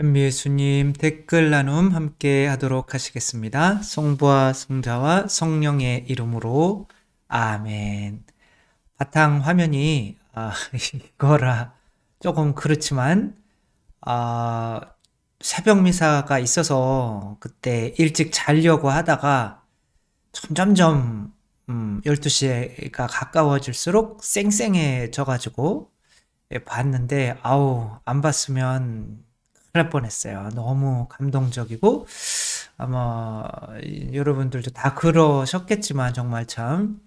현미예수님 댓글 나눔 함께 하도록 하시겠습니다. 성부와 성자와 성령의 이름으로 아멘. 바탕 화면이 이거라 조금 그렇지만 새벽 미사가 있어서 그때 일찍 자려고 하다가 점점점 12시가 가까워질수록 쌩쌩해져 가지고 봤는데 안 봤으면 큰일 날 뻔했어요. 너무 감동적이고 아마 여러분들도 다 그러셨겠지만 정말 참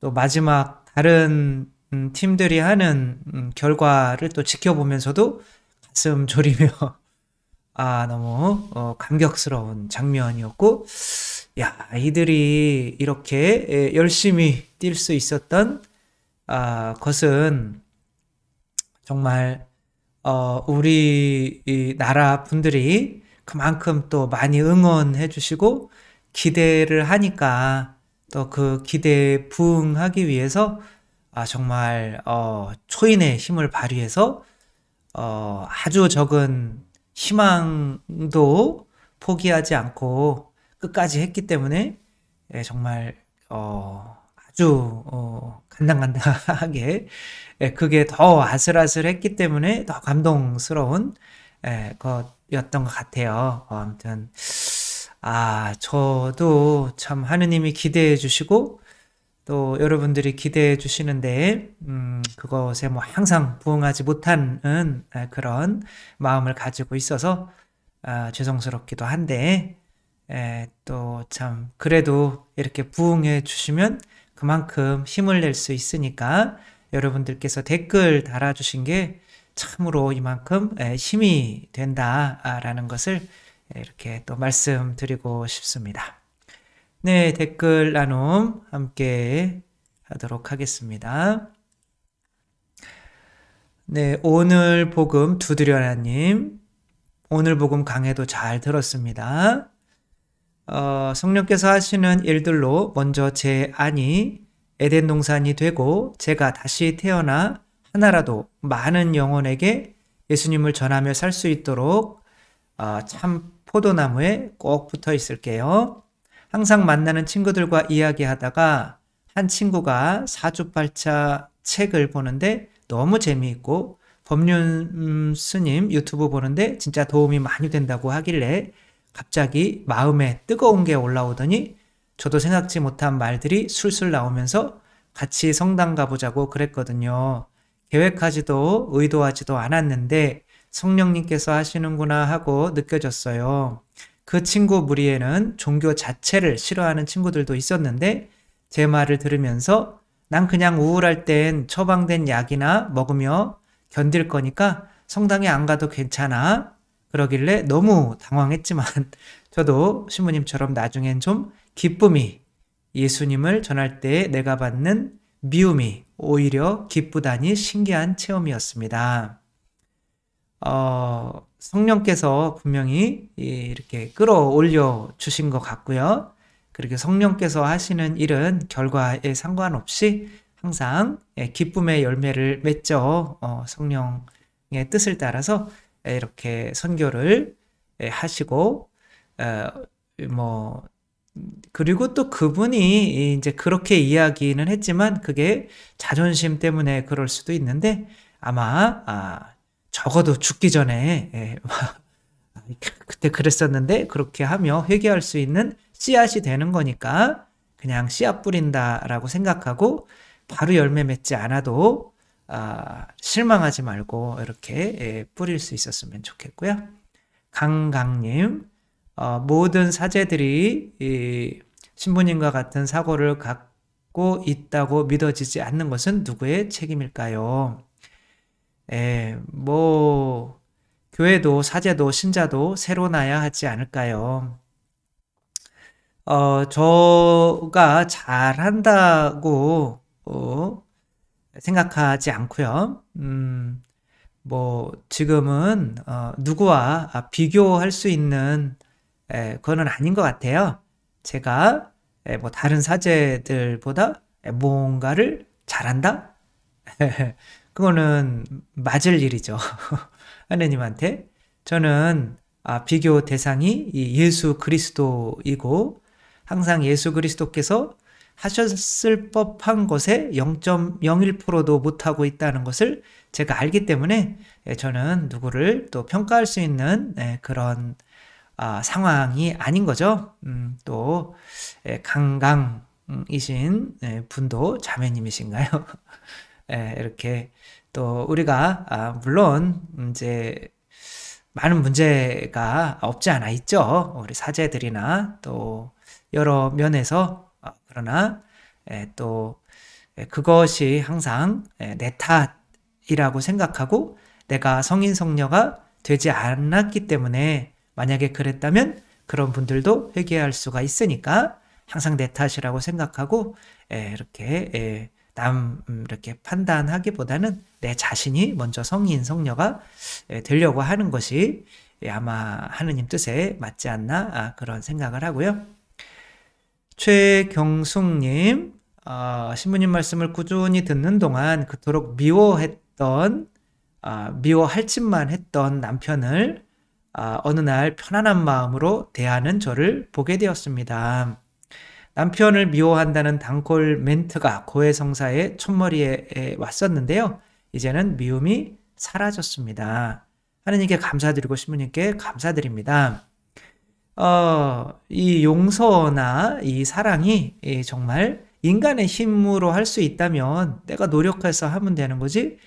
또 마지막 다른 팀들이 하는 결과를 또 지켜보면서도 가슴 졸이며 너무 감격스러운 장면이었고, 야, 이들이 이렇게 열심히 뛸 수 있었던 것은 정말 우리 이 나라 분들이 그만큼 또 많이 응원해 주시고 기대를 하니까 또 그 기대에 부응하기 위해서 정말 초인의 힘을 발휘해서 아주 적은 희망도 포기하지 않고 끝까지 했기 때문에 정말 아주 간당간당하게 그게 더 아슬아슬했기 때문에 더 감동스러운 것이었던 것 같아요. 아무튼 저도 참 하느님이 기대해 주시고 또 여러분들이 기대해 주시는데 그것에 뭐 항상 부응하지 못하는 그런 마음을 가지고 있어서 죄송스럽기도 한데 또 참 그래도 이렇게 부응해 주시면 그만큼 힘을 낼 수 있으니까 여러분들께서 댓글 달아주신 게 참으로 이만큼 힘이 된다라는 것을 이렇게 또 말씀드리고 싶습니다. 네, 댓글 나눔 함께 하도록 하겠습니다. 네, 오늘 복음 두드려라님, 오늘 복음 강해도 잘 들었습니다. 성령께서 하시는 일들로 먼저 제 안이 에덴 동산이 되고 제가 다시 태어나 하나라도 많은 영혼에게 예수님을 전하며 살 수 있도록 참 포도나무에 꼭 붙어 있을게요. 항상 만나는 친구들과 이야기하다가 한 친구가 사주팔자 책을 보는데 너무 재미있고 법륜 스님 유튜브 보는데 진짜 도움이 많이 된다고 하길래 갑자기 마음에 뜨거운 게 올라오더니 저도 생각지 못한 말들이 술술 나오면서 같이 성당 가보자고 그랬거든요. 계획하지도 의도하지도 않았는데 성령님께서 하시는구나 하고 느껴졌어요. 그 친구 무리에는 종교 자체를 싫어하는 친구들도 있었는데 제 말을 들으면서 난 그냥 우울할 땐 처방된 약이나 먹으며 견딜 거니까 성당에 안 가도 괜찮아. 그러길래 너무 당황했지만 저도 신부님처럼 나중엔 좀 기쁨이 예수님을 전할 때 내가 받는 미움이 오히려 기쁘다니 신기한 체험이었습니다. 성령께서 분명히 이렇게 끌어올려 주신 것 같고요. 그렇게 성령께서 하시는 일은 결과에 상관없이 항상 기쁨의 열매를 맺죠. 성령의 뜻을 따라서 이렇게 선교를 하시고 그리고 또 그분이 이제 그렇게 이야기는 했지만 그게 자존심 때문에 그럴 수도 있는데 아마 적어도 죽기 전에 그때 그랬었는데 그렇게 하며 회개할 수 있는 씨앗이 되는 거니까 그냥 씨앗 뿌린다라고 생각하고 바로 열매 맺지 않아도 실망하지 말고 이렇게 뿌릴 수 있었으면 좋겠고요. 강강님, 모든 사제들이 신부님과 같은 사고를 갖고 있다고 믿어지지 않는 것은 누구의 책임일까요? 교회도 사제도 신자도 새로 나야 하지 않을까요? 저가 잘한다고 생각하지 않고요. 지금은 누구와 비교할 수 있는 그거는 아닌 것 같아요. 제가 다른 사제들보다 뭔가를 잘한다? 그거는 맞을 일이죠. 하느님한테. 저는 비교 대상이 이 예수 그리스도이고 항상 예수 그리스도께서 하셨을 법한 것에 0.01%도 못하고 있다는 것을 제가 알기 때문에 저는 누구를 또 평가할 수 있는 그런 상황이 아닌 거죠. 또 강강이신 분도 자매님이신가요? 이렇게 또 우리가 물론 이제 많은 문제가 없지 않아 있죠. 우리 사제들이나 또 여러 면에서 그러나 또 그것이 항상 내 탓이라고 생각하고 내가 성인 성녀가 되지 않았기 때문에 만약에 그랬다면 그런 분들도 회개할 수가 있으니까 항상 내 탓이라고 생각하고 이렇게 이렇게 판단하기보다는 내 자신이 먼저 성인 성녀가 되려고 하는 것이 아마 하느님 뜻에 맞지 않나 그런 생각을 하고요. 최경숙님, 신부님 말씀을 꾸준히 듣는 동안 그토록 미워할 짓만 했던 남편을 어느 날 편안한 마음으로 대하는 저를 보게 되었습니다. 남편을 미워한다는 단골 멘트가 고해성사의 첫머리에 왔었는데요. 이제는 미움이 사라졌습니다. 하느님께 감사드리고 신부님께 감사드립니다. 이 용서나 이 사랑이 정말 인간의 힘으로 할 수 있다면 내가 노력해서 하면 되는 거지,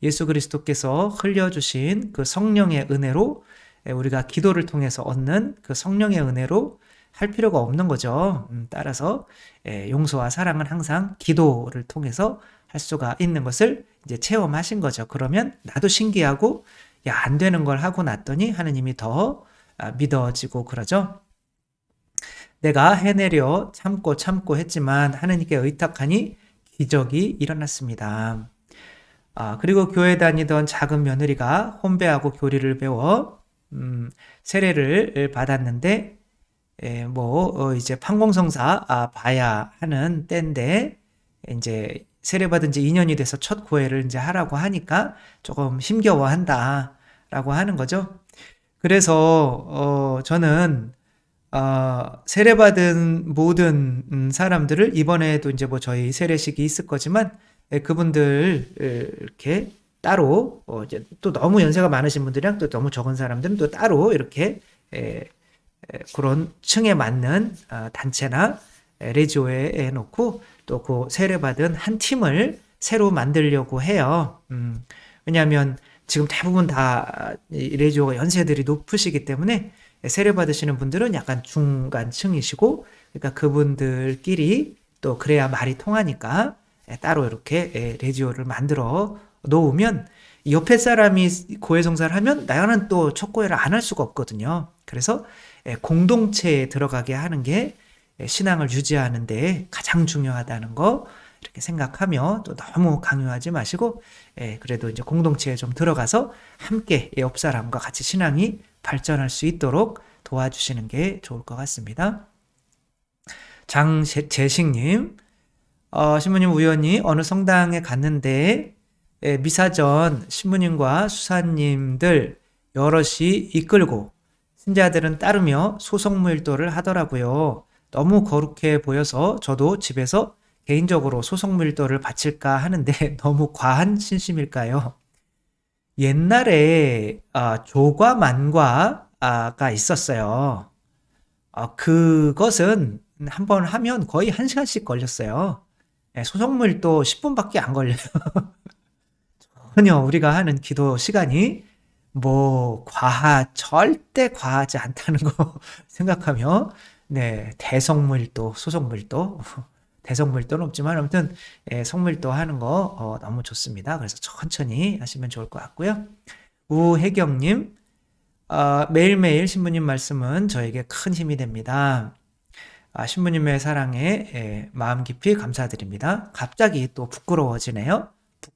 예수 그리스도께서 흘려주신 그 성령의 은혜로 우리가 기도를 통해서 얻는 그 성령의 은혜로 할 필요가 없는 거죠. 따라서 용서와 사랑은 항상 기도를 통해서 할 수가 있는 것을 이제 체험하신 거죠. 그러면 나도 신기하고 안 되는 걸 하고 났더니 하느님이 더 믿어지고 그러죠. 내가 해내려 참고 했지만 하느님께 의탁하니 기적이 일어났습니다. 그리고 교회 다니던 작은 며느리가 혼배하고 교리를 배워 세례를 받았는데 이제 판공성사 봐야 하는 때인데 이제 세례받은 지 2년이 돼서 첫 구회를 이제 하라고 하니까 조금 힘겨워한다라고 하는 거죠. 그래서 저는 세례받은 모든 사람들을 이번에도 이제 저희 세례식이 있을 거지만 그분들 이렇게 따로 이제 또 너무 연세가 많으신 분들이랑 또 너무 적은 사람들은 또 따로 이렇게 그런 층에 맞는 단체나 레지오에 해놓고 또 그 세례받은 한 팀을 새로 만들려고 해요. 왜냐하면 지금 대부분 다 레지오가 연세들이 높으시기 때문에 세례받으시는 분들은 약간 중간층이시고, 그러니까 그분들끼리 또 그래야 말이 통하니까 따로 이렇게 레지오를 만들어 놓으면 옆에 사람이 고해성사를 하면 나는 또 첫 고해를 안 할 수가 없거든요. 그래서 공동체에 들어가게 하는 게 신앙을 유지하는 데 가장 중요하다는 거 이렇게 생각하며 또 너무 강요하지 마시고 그래도 이제 공동체에 좀 들어가서 함께 옆 사람과 같이 신앙이 발전할 수 있도록 도와주시는 게 좋을 것 같습니다. 장재식님, 신부님 우연히 어느 성당에 갔는데 미사 전 신부님과 수사님들 여럿이 이끌고 신자들은 따르며 소속무일도를 하더라고요. 너무 거룩해 보여서 저도 집에서 개인적으로 소속무일도를 바칠까 하는데 너무 과한 신심일까요? 옛날에 조과 만과가 있었어요. 그것은 한번 하면 거의 1시간씩 걸렸어요. 소속무일도 10분밖에 안 걸려요. 전혀 우리가 하는 기도 시간이 절대 과하지 않다는 거 생각하며, 대성물도, 소속물도, 대성물도는 없지만 아무튼 성물도 하는 거 너무 좋습니다. 그래서 천천히 하시면 좋을 것 같고요. 우혜경님, 매일매일 신부님 말씀은 저에게 큰 힘이 됩니다. 신부님의 사랑에 마음 깊이 감사드립니다. 갑자기 또 부끄러워지네요.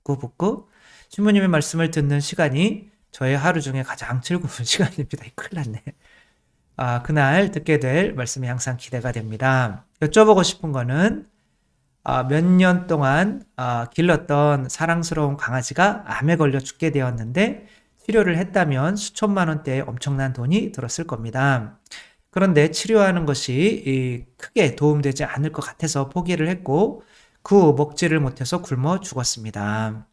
부끄. 신부님의 말씀을 듣는 시간이 저의 하루 중에 가장 즐거운 시간입니다. 큰일 났네. 그날 듣게 될 말씀이 항상 기대가 됩니다. 여쭤보고 싶은 거는 몇 년 동안 길렀던 사랑스러운 강아지가 암에 걸려 죽게 되었는데 치료를 했다면 수천만 원대의 엄청난 돈이 들었을 겁니다. 그런데 치료하는 것이 크게 도움되지 않을 것 같아서 포기를 했고 그 후 먹지를 못해서 굶어 죽었습니다.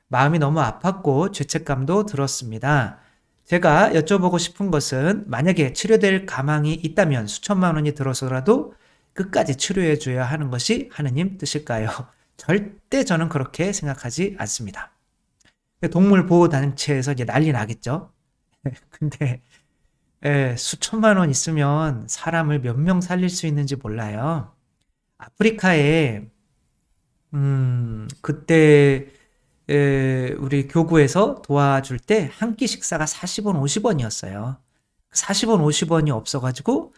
마음이 너무 아팠고 죄책감도 들었습니다. 제가 여쭤보고 싶은 것은 만약에 치료될 가망이 있다면 수천만 원이 들어서라도 끝까지 치료해 줘야 하는 것이 하느님 뜻일까요? 절대 저는 그렇게 생각하지 않습니다. 동물보호단체에서 이제 난리 나겠죠. 근데 수천만 원 있으면 사람을 몇 명 살릴 수 있는지 몰라요. 아프리카에 그때 우리 교구에서 도와줄 때 한 끼 식사가 40원, 50원이었어요. 40원, 50원이 없어가지고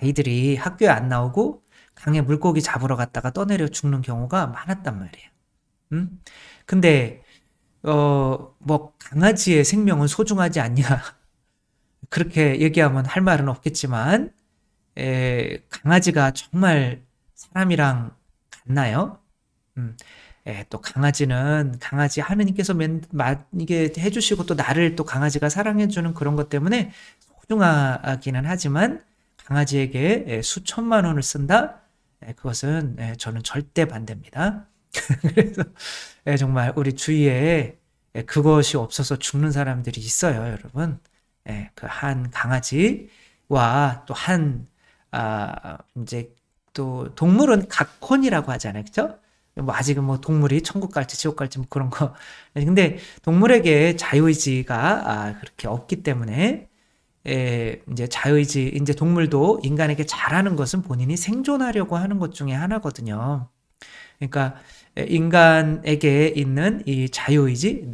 아이들이 학교에 안 나오고 강에 물고기 잡으러 갔다가 떠내려 죽는 경우가 많았단 말이에요. 근데 뭐 강아지의 생명은 소중하지 않냐 그렇게 얘기하면 할 말은 없겠지만 강아지가 정말 사람이랑 같나요? 또 강아지는 강아지 하느님께서 이게 해주시고 또 나를 또 강아지가 사랑해주는 그런 것 때문에 소중하기는 하지만 강아지에게 수천만 원을 쓴다? 그것은 저는 절대 반대입니다. 그래서 정말 우리 주위에 그것이 없어서 죽는 사람들이 있어요, 여러분. 그 한 강아지와 또 이제 또 동물은 각혼이라고 하잖아요, 그렇죠? 뭐 아직은 뭐 동물이 천국 갈지 지옥 갈지 뭐 그런 거. 근데 동물에게 자유의지가 그렇게 없기 때문에 이제 자유의지, 이제 동물도 인간에게 잘하는 것은 본인이 생존하려고 하는 것 중에 하나거든요. 그러니까 인간에게 있는 이 자유의지,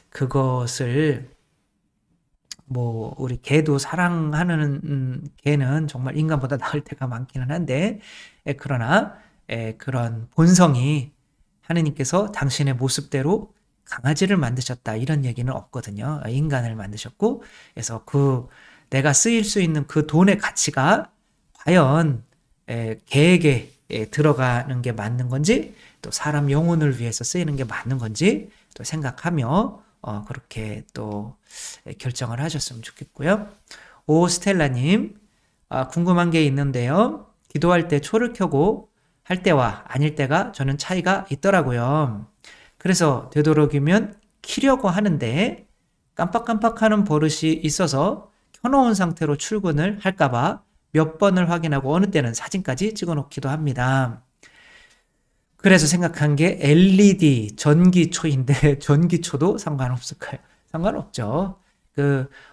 그것을 뭐 우리 개도 사랑하는 개는 정말 인간보다 나을 때가 많기는 한데 그러나 그런 본성이 하느님께서 당신의 모습대로 강아지를 만드셨다 이런 얘기는 없거든요. 인간을 만드셨고 그래서 내가 쓰일 수 있는 그 돈의 가치가 과연 개에게 들어가는 게 맞는 건지 또 사람 영혼을 위해서 쓰이는 게 맞는 건지 또 생각하며 그렇게 또 결정을 하셨으면 좋겠고요. 오스텔라님, 궁금한 게 있는데요. 기도할 때 초를 켜고 할 때와 아닐 때가 저는 차이가 있더라고요. 그래서 되도록이면 키려고 하는데 깜빡깜빡하는 버릇이 있어서 켜놓은 상태로 출근을 할까봐 몇 번을 확인하고 어느 때는 사진까지 찍어놓기도 합니다. 그래서 생각한 게 LED 전기초인데 전기초도 상관없을까요? 상관없죠.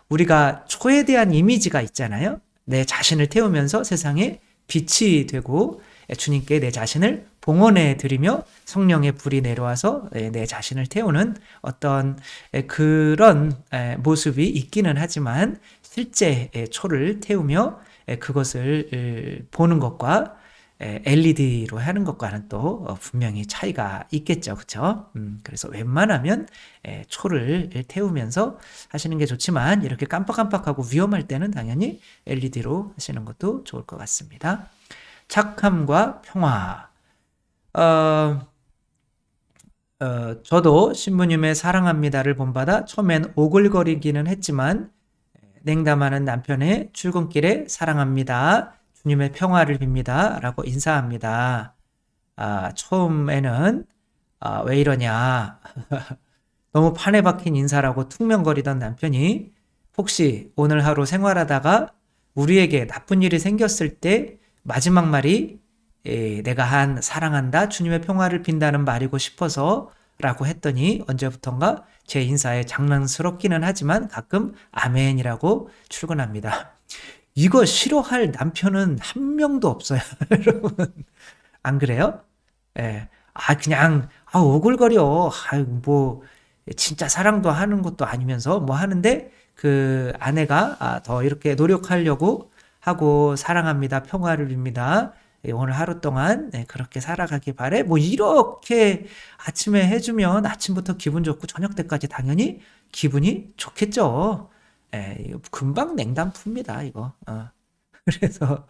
우리가 초에 대한 이미지가 있잖아요. 내 자신을 태우면서 세상에 빛이 되고 주님께 내 자신을 봉헌해 드리며 성령의 불이 내려와서 내 자신을 태우는 어떤 그런 모습이 있기는 하지만 실제 초를 태우며 그것을 보는 것과 LED로 하는 것과는 또 분명히 차이가 있겠죠. 그렇죠? 그래서 웬만하면 초를 태우면서 하시는 게 좋지만 이렇게 깜빡깜빡하고 위험할 때는 당연히 LED로 하시는 것도 좋을 것 같습니다. 착함과 평화. 저도 신부님의 사랑합니다를 본받아 처음엔 오글거리기는 했지만 냉담하는 남편의 출근길에 사랑합니다. 주님의 평화를 빕니다. 라고 인사합니다. 처음에는 왜 이러냐. 너무 판에 박힌 인사라고 퉁명거리던 남편이 혹시 오늘 하루 생활하다가 우리에게 나쁜 일이 생겼을 때 마지막 말이 내가 한 사랑한다 주님의 평화를 빈다는 말이고 싶어서 라고 했더니 언제부턴가 제 인사에 장난스럽기는 하지만 가끔 아멘이라고 출근합니다. 이거 싫어할 남편은 한 명도 없어요. 여러분 안 그래요? 그냥 오글거려. 뭐 진짜 사랑도 하는 것도 아니면서 뭐 하는데 그 아내가 더 이렇게 노력하려고 하고 사랑합니다. 평화를 빕니다. 오늘 하루 동안 그렇게 살아가기 바래. 뭐 이렇게 아침에 해주면 아침부터 기분 좋고 저녁 때까지 당연히 기분이 좋겠죠. 금방 냉담 풉니다. 이거. 그래서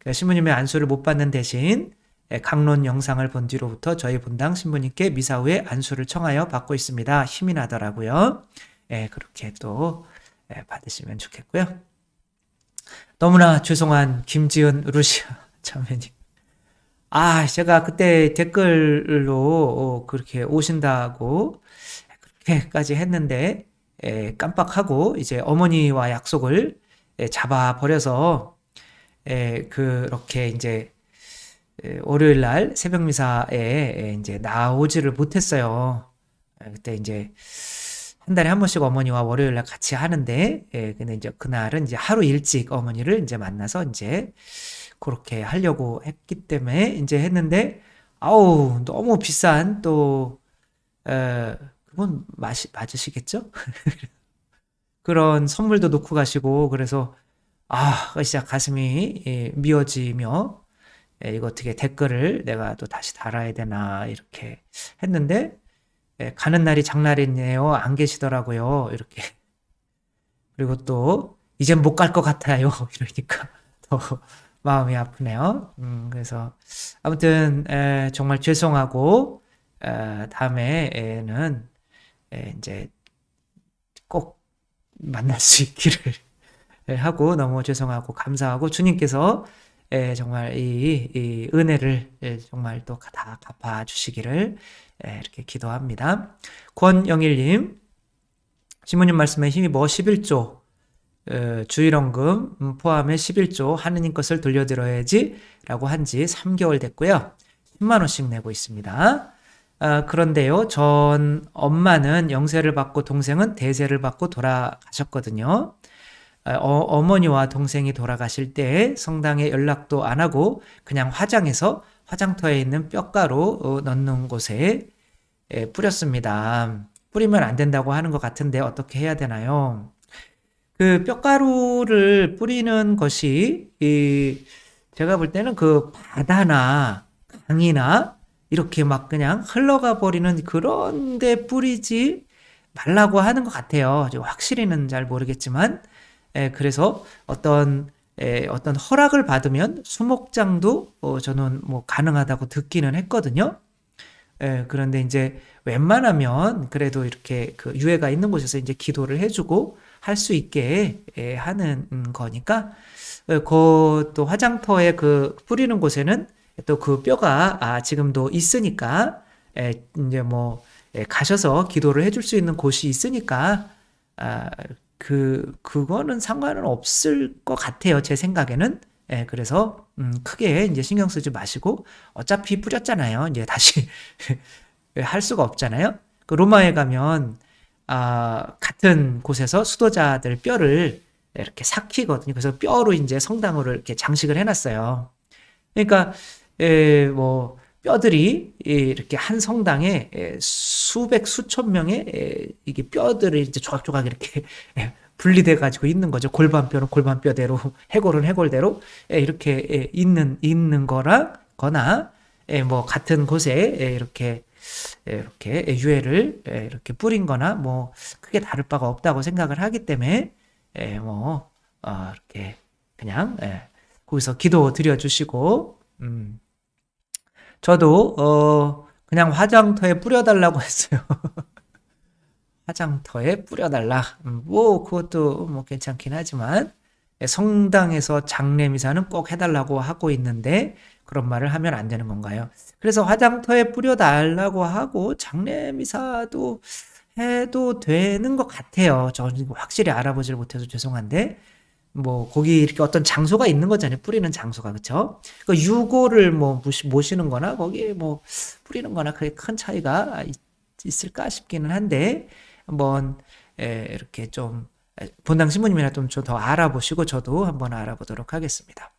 신부님의 안수를 못 받는 대신 강론 영상을 본 뒤로부터 저희 본당 신부님께 미사 후에 안수를 청하여 받고 있습니다. 힘이 나더라고요. 그렇게 또 받으시면 좋겠고요. 너무나 죄송한 김지은 루시아 자매님. 제가 그때 댓글로 그렇게 오신다고 그렇게까지 했는데 깜빡하고 이제 어머니와 약속을 잡아버려서 그렇게 이제 월요일 날 새벽 미사에 이제 나오지를 못했어요. 그때 이제 한 달에 한 번씩 어머니와 월요일 날 같이 하는데, 근데 이제 그날은 이제 하루 일찍 어머니를 이제 만나서 이제 그렇게 하려고 했기 때문에 이제 했는데, 너무 비싼 또, 그건 맞으시겠죠? 그런 선물도 놓고 가시고, 그래서, 진짜 가슴이 미어지며, 이거 어떻게 댓글을 내가 또 다시 달아야 되나, 이렇게 했는데, 가는 날이 장날이네요. 안 계시더라고요. 이렇게. 그리고 또, 이젠 못 갈 것 같아요. 이러니까 더 마음이 아프네요. 그래서, 아무튼, 정말 죄송하고, 다음에는, 이제 꼭 만날 수 있기를 하고, 너무 죄송하고, 감사하고, 주님께서 정말 이 은혜를 정말 또 다 갚아주시기를 이렇게 기도합니다. 권영일님, 신부님 말씀에 힘입어 11조 주일원금 포함해 11조 하느님 것을 돌려드려야지 라고 한 지 3개월 됐고요. 10만원씩 내고 있습니다. 그런데요, 전 엄마는 영세를 받고 동생은 대세를 받고 돌아가셨거든요. 어머니와 동생이 돌아가실 때 성당에 연락도 안 하고 그냥 화장해서 화장터에 있는 뼈가루 넣는 곳에 뿌렸습니다. 뿌리면 안 된다고 하는 것 같은데 어떻게 해야 되나요? 그 뼈가루를 뿌리는 것이 제가 볼 때는 그 바다나 강이나 이렇게 막 그냥 흘러가 버리는 그런 데 뿌리지 말라고 하는 것 같아요. 확실히는 잘 모르겠지만 그래서 어떤 허락을 받으면 수목장도 저는 뭐 가능하다고 듣기는 했거든요. 그런데 이제 웬만하면 그래도 이렇게 그 유해가 있는 곳에서 이제 기도를 해주고 할 수 있게 하는 거니까 또 화장터에 그 뿌리는 곳에는 또 그 뼈가 지금도 있으니까 이제 뭐 가셔서 기도를 해줄 수 있는 곳이 있으니까 그거는 상관은 없을 것 같아요. 제 생각에는. 그래서, 크게 이제 신경 쓰지 마시고, 어차피 뿌렸잖아요. 이제 다시 할 수가 없잖아요. 그 로마에 가면, 같은 곳에서 수도자들 뼈를 이렇게 삭히거든요. 그래서 뼈로 이제 성당으로 이렇게 장식을 해놨어요. 그러니까, 뭐, 뼈들이 이렇게 한 성당에 수백, 수천 명의 이게 뼈들이 이제 조각조각 이렇게 분리돼 가지고 있는 거죠. 골반뼈는 골반뼈대로, 해골은 해골대로 이렇게 있는 거나 뭐 같은 곳에 이렇게 유해를 이렇게 뿌린 거나 뭐 크게 다를 바가 없다고 생각을 하기 때문에 이렇게 그냥 거기서 기도 드려 주시고 저도 그냥 화장터에 뿌려달라고 했어요. 화장터에 뿌려달라. 뭐 그것도 뭐 괜찮긴 하지만 성당에서 장례미사는 꼭 해달라고 하고 있는데 그런 말을 하면 안 되는 건가요? 그래서 화장터에 뿌려달라고 하고 장례미사도 해도 되는 것 같아요. 저는 확실히 알아보질 못해서 죄송한데 뭐 거기 이렇게 어떤 장소가 있는 거잖아요. 뿌리는 장소가. 그쵸? 그 유골을 뭐 모시는 거나 거기에 뭐 뿌리는 거나 그게 큰 차이가 있을까 싶기는 한데 한번 이렇게 좀 본당 신부님이나 좀 더 알아보시고 저도 한번 알아보도록 하겠습니다.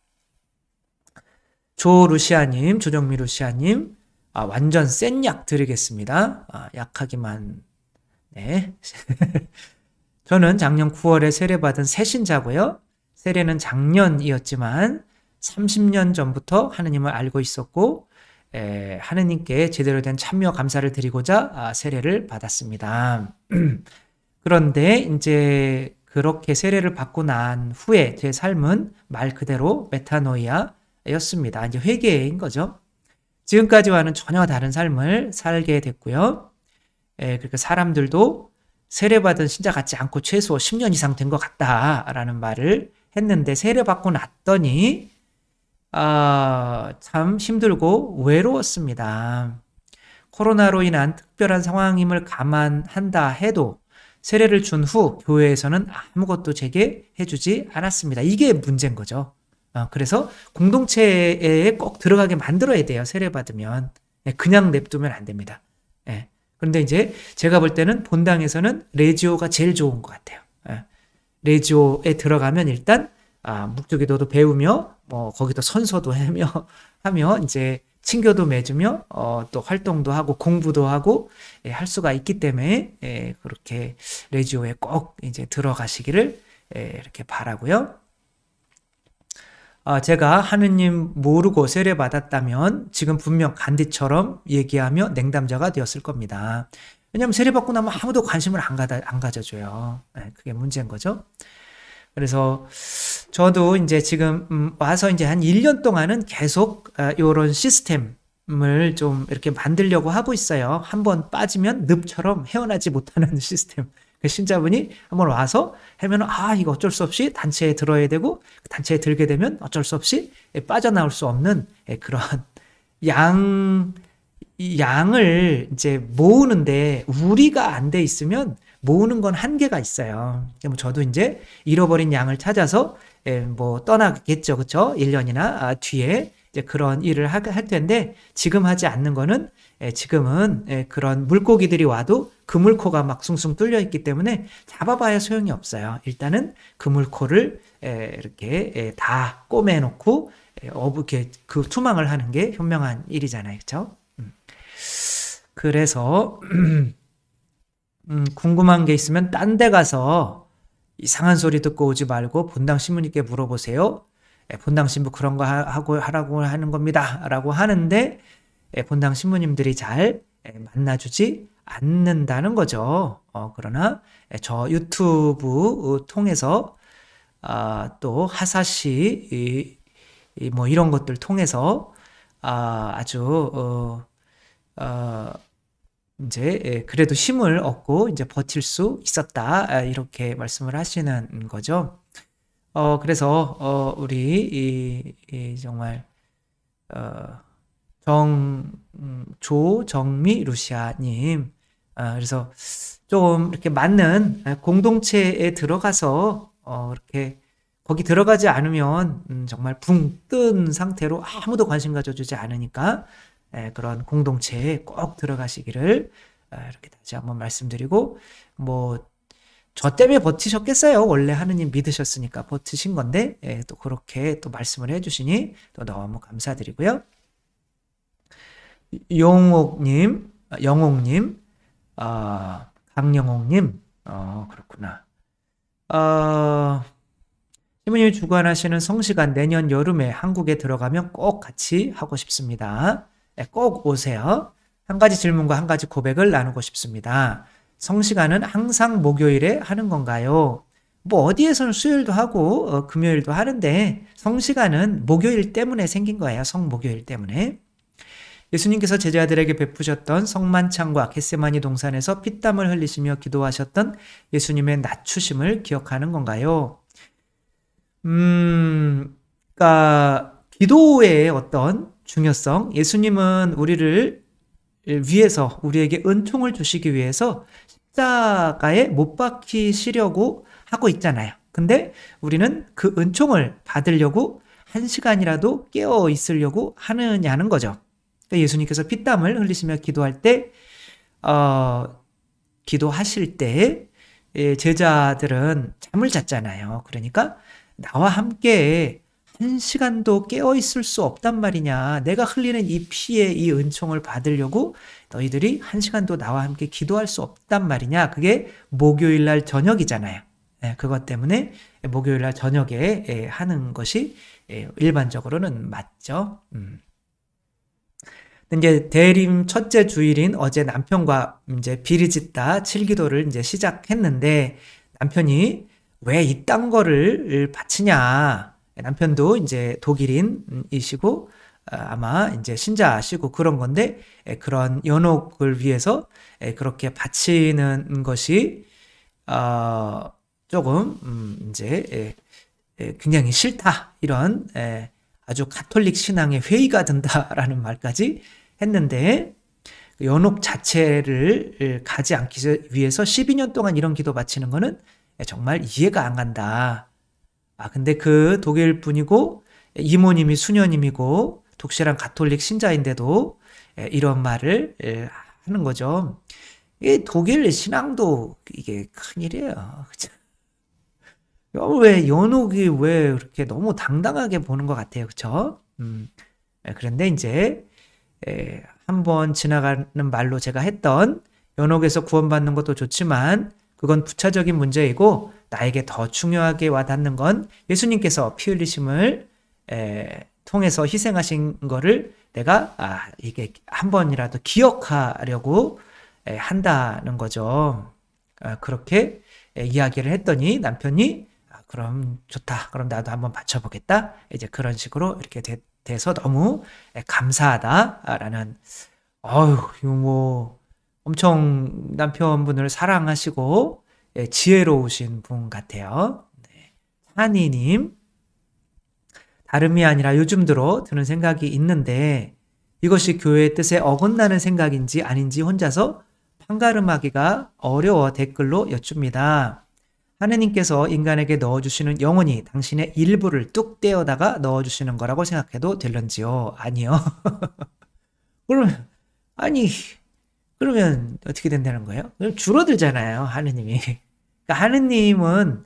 조루시아님, 조정미 루시아님, 완전 센 약 드리겠습니다. 약하기만, 네. 저는 작년 9월에 세례받은 새신자고요. 세례는 작년이었지만 30년 전부터 하느님을 알고 있었고 하느님께 제대로 된 참여 감사를 드리고자 세례를 받았습니다. 그런데 이제 그렇게 세례를 받고 난 후에 제 삶은 말 그대로 메타노이아였습니다. 이제 회개인 거죠. 지금까지와는 전혀 다른 삶을 살게 됐고요. 그러니까 사람들도 세례받은 신자 같지 않고 최소 10년 이상 된 것 같다라는 말을 했는데, 세례받고 났더니 참 힘들고 외로웠습니다. 코로나로 인한 특별한 상황임을 감안한다 해도 세례를 준 후 교회에서는 아무것도 제게 해주지 않았습니다. 이게 문제인 거죠. 그래서 공동체에 꼭 들어가게 만들어야 돼요. 세례받으면. 그냥 냅두면 안 됩니다. 그런데 이제 제가 볼 때는 본당에서는 레지오가 제일 좋은 것 같아요. 레지오에 들어가면 일단 묵주기도도 배우며 거기도 선서도 하며 이제 친교도 맺으며 또 활동도 하고 공부도 하고 할 수가 있기 때문에 그렇게 레지오에 꼭 이제 들어가시기를 이렇게 바라고요. 제가 하느님 모르고 세례 받았다면 지금 분명 간디처럼 얘기하며 냉담자가 되었을 겁니다. 왜냐하면 세례 받고 나면 아무도 관심을 안 가져줘요. 그게 문제인 거죠. 그래서 저도 이제 지금 와서 이제 한 1년 동안은 계속 이런 시스템을 좀 이렇게 만들려고 하고 있어요. 한번 빠지면 늪처럼 헤어나지 못하는 시스템. 신자분이 한번 와서 하면 이거 어쩔 수 없이 단체에 들어야 되고, 단체에 들게 되면 어쩔 수 없이 빠져나올 수 없는 그런 양을 이제 모으는데 우리가 안 돼 있으면 모으는 건 한계가 있어요. 저도 이제 잃어버린 양을 찾아서 떠나겠죠. 그쵸? 1년이나 뒤에 이제 그런 일을 할 텐데, 지금 하지 않는 거는 지금은 그런 물고기들이 와도 그물코가 막 숭숭 뚫려 있기 때문에 잡아봐야 소용이 없어요. 일단은 그물코를 이렇게 다 꼬매놓고 이렇게 그 투망을 하는 게 현명한 일이잖아요. 그쵸? 그래서 궁금한 게 있으면 딴 데 가서 이상한 소리 듣고 오지 말고 본당 신부님께 물어보세요. 본당 신부 그런 거 하라고 하는 겁니다 라고 하는데, 본당 신부님들이 잘 만나주지 않는다는 거죠. 그러나 저 유튜브 통해서 또 하사시 이런 것들 통해서 아주 이제 그래도 힘을 얻고 이제 버틸 수 있었다, 이렇게 말씀을 하시는 거죠. 그래서 우리 정말 정미 루시아님, 그래서 좀 이렇게 맞는 공동체에 들어가서 이렇게 거기 들어가지 않으면 정말 붕 뜬 상태로 아무도 관심 가져주지 않으니까 그런 공동체에 꼭 들어가시기를 이렇게 다시 한번 말씀드리고, 저 때문에 버티셨겠어요. 원래 하느님 믿으셨으니까 버티신 건데 또 그렇게 또 말씀을 해주시니 또 너무 감사드리고요. 영옥님, 강영옥님, 그렇구나. 신부님이 주관하시는 성시간 내년 여름에 한국에 들어가면 꼭 같이 하고 싶습니다. 꼭 오세요. 한 가지 질문과 한 가지 고백을 나누고 싶습니다. 성시간은 항상 목요일에 하는 건가요? 어디에서는 수요일도 하고 금요일도 하는데, 성시간은 목요일 때문에 생긴 거예요. 성목요일 때문에. 예수님께서 제자들에게 베푸셨던 성만찬과 겟세마니 동산에서 피땀을 흘리시며 기도하셨던 예수님의 낮추심을 기억하는 건가요? 그러니까 기도의 어떤 중요성, 예수님은 우리를 위해서, 우리에게 은총을 주시기 위해서 십자가에 못 박히시려고 하고 있잖아요. 근데 우리는 그 은총을 받으려고 1시간이라도 깨어 있으려고 하느냐는 거죠. 그러니까 예수님께서 피땀을 흘리시며 기도할 때, 기도하실 때 제자들은 잠을 잤잖아요. 그러니까 나와 함께 1시간도 깨어있을 수 없단 말이냐. 내가 흘리는 이 피의 이 은총을 받으려고 너희들이 1시간도 나와 함께 기도할 수 없단 말이냐. 그게 목요일날 저녁이잖아요. 그것 때문에 목요일날 저녁에 하는 것이 일반적으로는 맞죠. 이제 대림 첫째 주일인 어제 남편과 이제 비리짓다 7기도를 이제 시작했는데, 남편이 왜 이딴 거를 바치냐. 남편도 이제 독일인이시고 아마 이제 신자시고 그런 건데 그런 연옥을 위해서 그렇게 바치는 것이 조금 이제 굉장히 싫다 이런 아주 가톨릭 신앙의 회의가 든다라는 말까지 했는데 연옥 자체를 가지 않기 위해서 12년 동안 이런 기도 바치는 거는 정말 이해가 안 간다. 근데 그 독일 분이고 이모님이 수녀님이고 독실한 가톨릭 신자인데도 이런 말을 하는 거죠. 이 독일 신앙도 이게 큰일이에요. 왜 연옥이 왜 그렇게 너무 당당하게 보는 것 같아요. 그쵸? 그런데 이제 한번 지나가는 말로 제가 했던 연옥에서 구원받는 것도 좋지만 그건 부차적인 문제이고 나에게 더 중요하게 와닿는 건 예수님께서 피 흘리심을 통해서 희생하신 거를 내가 이게 한 번이라도 기억하려고 한다는 거죠. 그렇게 이야기를 했더니 남편이 그럼 좋다. 그럼 나도 한번 바쳐보겠다. 이제 그런 식으로 이렇게 돼서 너무 감사하다라는 이거 뭐 엄청 남편분을 사랑하시고 지혜로우신 분 같아요. 한이님, 다름이 아니라 요즘 들어 드는 생각이 있는데 이것이 교회의 뜻에 어긋나는 생각인지 아닌지 혼자서 판가름하기가 어려워 댓글로 여쭙니다. 하느님께서 인간에게 넣어주시는 영혼이 당신의 일부를 뚝 떼어다가 넣어주시는 거라고 생각해도 될런지요? 아니요. 그러면 어떻게 된다는 거예요? 줄어들잖아요, 하느님이. 그러니까 하느님은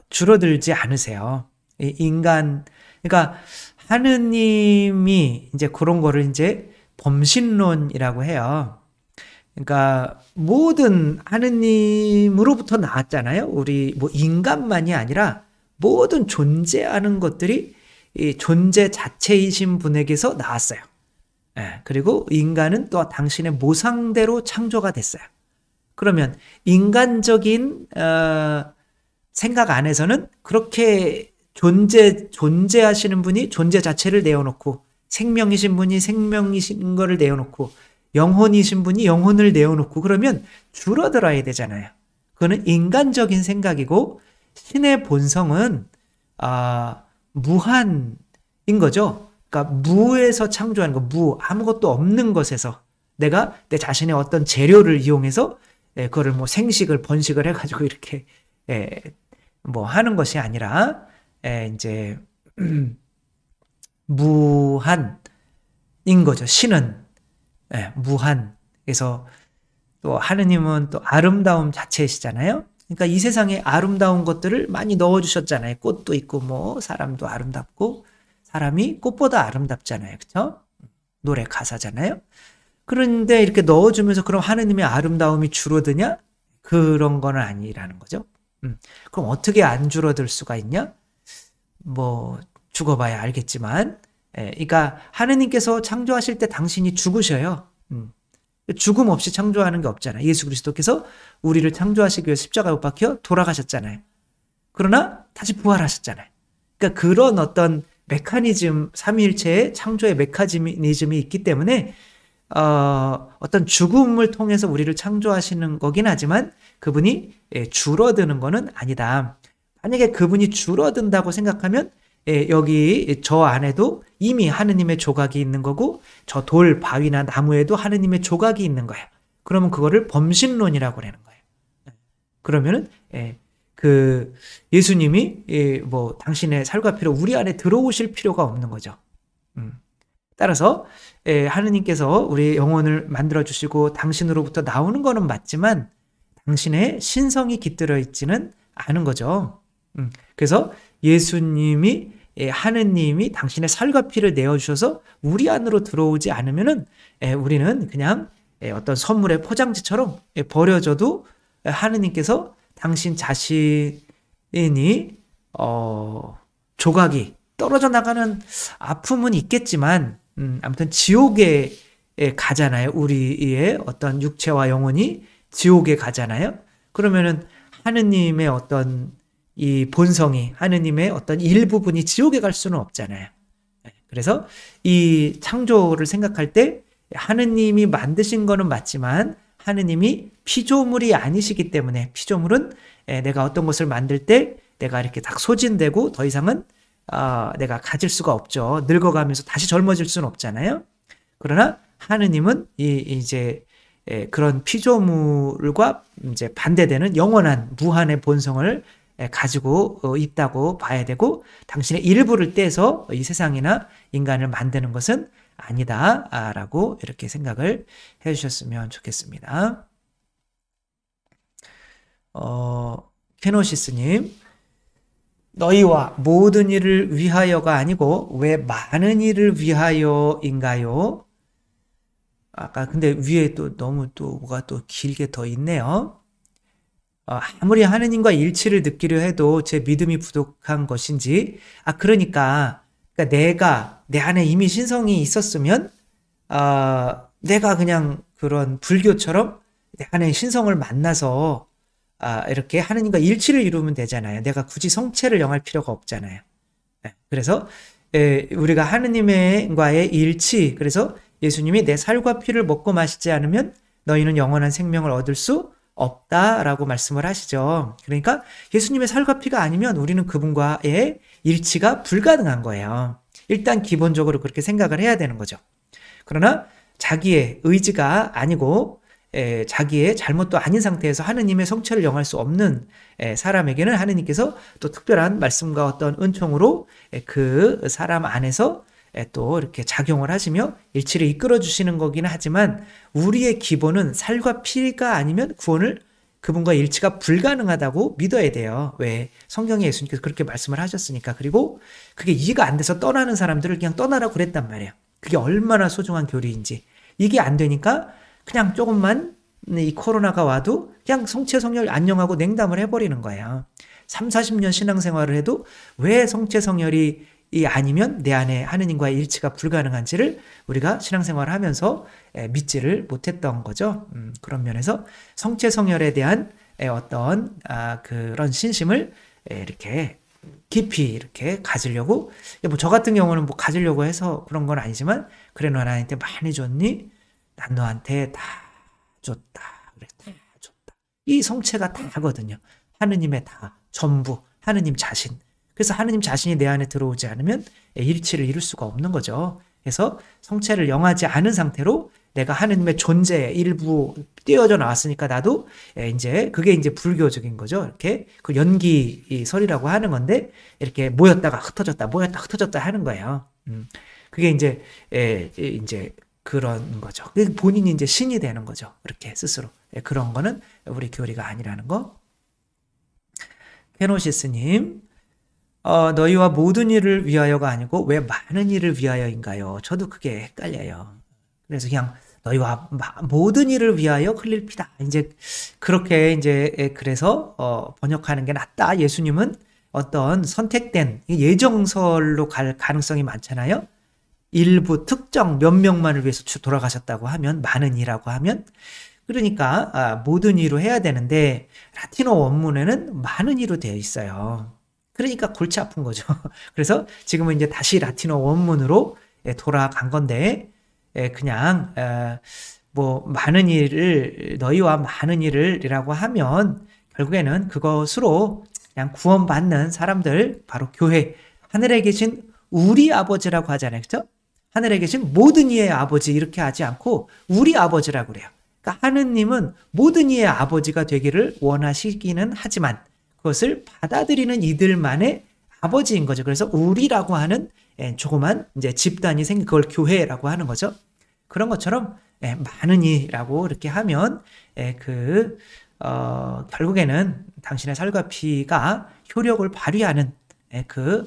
줄어들지 않으세요. 그러니까 하느님이 이제 그런 거를 이제 범신론이라고 해요. 그러니까 모든 하느님으로부터 나왔잖아요. 우리 뭐 인간만이 아니라 모든 존재하는 것들이 이 존재 자체이신 분에게서 나왔어요. 그리고 인간은 또 당신의 모상대로 창조가 됐어요. 그러면 인간적인 생각 안에서는 그렇게 존재하시는 분이 존재 자체를 내어놓고 생명이신 분이 생명이신 거를 내어놓고 영혼이신 분이 영혼을 내어놓고 그러면 줄어들어야 되잖아요. 그거는 인간적인 생각이고 신의 본성은 무한인 거죠. 그러니까 무에서 창조하는 거, 아무것도 없는 것에서 내가 내 자신의 어떤 재료를 이용해서 그거를 뭐 생식을 번식을 해가지고 이렇게 뭐 하는 것이 아니라 이제 무한인 거죠. 신은 무한. 그래서 또 하느님은 또 아름다움 자체이시잖아요. 그러니까 이 세상에 아름다운 것들을 많이 넣어주셨잖아요. 꽃도 있고 뭐 사람도 아름답고 사람이 꽃보다 아름답잖아요. 그렇죠? 노래 가사잖아요. 그런데 이렇게 넣어주면서 그럼 하느님의 아름다움이 줄어드냐? 그런 건 아니라는 거죠. 그럼 어떻게 안 줄어들 수가 있냐? 뭐 죽어봐야 알겠지만 그러니까 하느님께서 창조하실 때 당신이 죽으셔요. 죽음 없이 창조하는 게 없잖아요. 예수 그리스도께서 우리를 창조하시기 위해 십자가에 못 박혀 돌아가셨잖아요. 그러나 다시 부활하셨잖아요. 그러니까 그런 어떤 메커니즘, 삼위일체의 창조의 메커니즘이 있기 때문에 어떤 죽음을 통해서 우리를 창조하시는 거긴 하지만 그분이 줄어드는 거는 아니다. 만약에 그분이 줄어든다고 생각하면 여기 저 안에도 이미 하느님의 조각이 있는 거고 저 돌, 바위나 나무에도 하느님의 조각이 있는 거예요. 그러면 그거를 범신론이라고 그러는 거예요. 그러면은 그 예수님이 뭐 당신의 살과 피로 우리 안에 들어오실 필요가 없는 거죠. 따라서 하느님께서 우리 영혼을 만들어 주시고 당신으로부터 나오는 거는 맞지만 당신의 신성이 깃들어 있지는 않은 거죠. 그래서 예수님이 하느님이 당신의 살과 피를 내어주셔서 우리 안으로 들어오지 않으면은 우리는 그냥 어떤 선물의 포장지처럼 버려져도 하느님께서 당신 자신이 조각이 떨어져 나가는 아픔은 있겠지만 아무튼 지옥에 가잖아요. 우리의 어떤 육체와 영혼이 지옥에 가잖아요. 그러면은 하느님의 어떤 이 본성이 하느님의 어떤 일부분이 지옥에 갈 수는 없잖아요. 그래서 이 창조를 생각할 때 하느님이 만드신 거는 맞지만 하느님이 피조물이 아니시기 때문에 피조물은 내가 어떤 것을 만들 때 내가 이렇게 딱 소진되고 더 이상은 내가 가질 수가 없죠. 늙어가면서 다시 젊어질 수는 없잖아요. 그러나 하느님은 이제 그런 피조물과 이제 반대되는 영원한 무한의 본성을 가지고 있다고 봐야 되고 당신의 일부를 떼서 이 세상이나 인간을 만드는 것은 아니다라고 이렇게 생각을 해주셨으면 좋겠습니다. 케노시스님, 너희와 모든 일을 위하여가 아니고 왜 많은 일을 위하여인가요? 아까 근데 위에 또 너무 또 뭐가 또 길게 더 있네요. 아무리 하느님과 일치를 느끼려 해도 제 믿음이 부족한 것인지, 그러니까 내가 내 안에 이미 신성이 있었으면 내가 그냥 그런 불교처럼 내 안에 신성을 만나서 이렇게 하느님과 일치를 이루면 되잖아요. 내가 굳이 성체를 영할 필요가 없잖아요. 그래서 우리가 하느님과의 일치, 그래서 예수님이 내 살과 피를 먹고 마시지 않으면 너희는 영원한 생명을 얻을 수 없다라고 말씀을 하시죠. 그러니까 예수님의 살과 피가 아니면 우리는 그분과의 일치가 불가능한 거예요. 일단 기본적으로 그렇게 생각을 해야 되는 거죠. 그러나 자기의 의지가 아니고 자기의 잘못도 아닌 상태에서 하느님의 성체를 영할 수 없는 사람에게는 하느님께서 또 특별한 말씀과 어떤 은총으로 그 사람 안에서 또 이렇게 작용을 하시며 일치를 이끌어 주시는 거기는 하지만 우리의 기본은 살과 피가 아니면 구원을 그분과 일치가 불가능하다고 믿어야 돼요. 왜? 성경에 예수님께서 그렇게 말씀을 하셨으니까. 그리고 그게 이해가 안 돼서 떠나는 사람들을 그냥 떠나라고 그랬단 말이에요. 그게 얼마나 소중한 교리인지. 이게 안 되니까 그냥 조금만 이 코로나가 와도 그냥 성체 성혈 안녕하고 냉담을 해버리는 거예요. 30-40년 신앙생활을 해도 왜 성체 성혈이 아니면 내 안에 하느님과의 일치가 불가능한지를 우리가 신앙생활을 하면서 믿지를 못했던 거죠. 그런 면에서 성체 성혈에 대한 어떤 그런 신심을 이렇게 깊이 이렇게 가지려고, 뭐 저 같은 경우는 뭐 가지려고 해서 그런 건 아니지만, 그래 너 나한테 많이 줬니? 난 너한테 다 줬다. 그래 다 줬다. 이 성체가 다거든요. 하느님의 다, 전부, 하느님 자신. 그래서 하느님 자신이 내 안에 들어오지 않으면 일치를 이룰 수가 없는 거죠. 그래서 성체를 영하지 않은 상태로 내가 하느님의 존재의 일부 띄어져 나왔으니까 나도 이제 그게 이제 불교적인 거죠. 이렇게 그 연기설이라고 하는 건데 이렇게 모였다가 흩어졌다, 모였다 흩어졌다 하는 거예요. 그게 이제 그런 거죠. 본인이 이제 신이 되는 거죠. 이렇게 스스로. 그런 거는 우리 교리가 아니라는 거. 케노시스님, 너희와 모든 일을 위하여가 아니고 왜 많은 일을 위하여인가요? 저도 그게 헷갈려요. 그래서 그냥 너희와 모든 일을 위하여 흘릴 피다. 이제 그렇게 이제 그래서 번역하는 게 낫다. 예수님은 어떤 선택된 예정설로 갈 가능성이 많잖아요. 일부 특정 몇 명만을 위해서 돌아가셨다고 하면, 많은 이라고 하면, 그러니까 모든 이로 해야 되는데 라틴어 원문에는 많은 이로 되어 있어요. 그러니까 골치 아픈 거죠. 그래서 지금은 이제 다시 라틴어 원문으로 돌아간 건데, 그냥 뭐 많은 일을, 너희와 많은 일을이라고 하면 결국에는 그것으로 그냥 구원받는 사람들, 바로 교회, 하늘에 계신 우리 아버지라고 하잖아요. 그렇죠? 하늘에 계신 모든 이의 아버지 이렇게 하지 않고 우리 아버지라고 그래요. 그러니까 하느님은 모든 이의 아버지가 되기를 원하시기는 하지만 그것을 받아들이는 이들만의 아버지인 거죠. 그래서 우리라고 하는 조그만 이제 집단이 생긴, 그걸 교회라고 하는 거죠. 그런 것처럼 많은 이라고 이렇게 하면 결국에는 당신의 살과 피가 효력을 발휘하는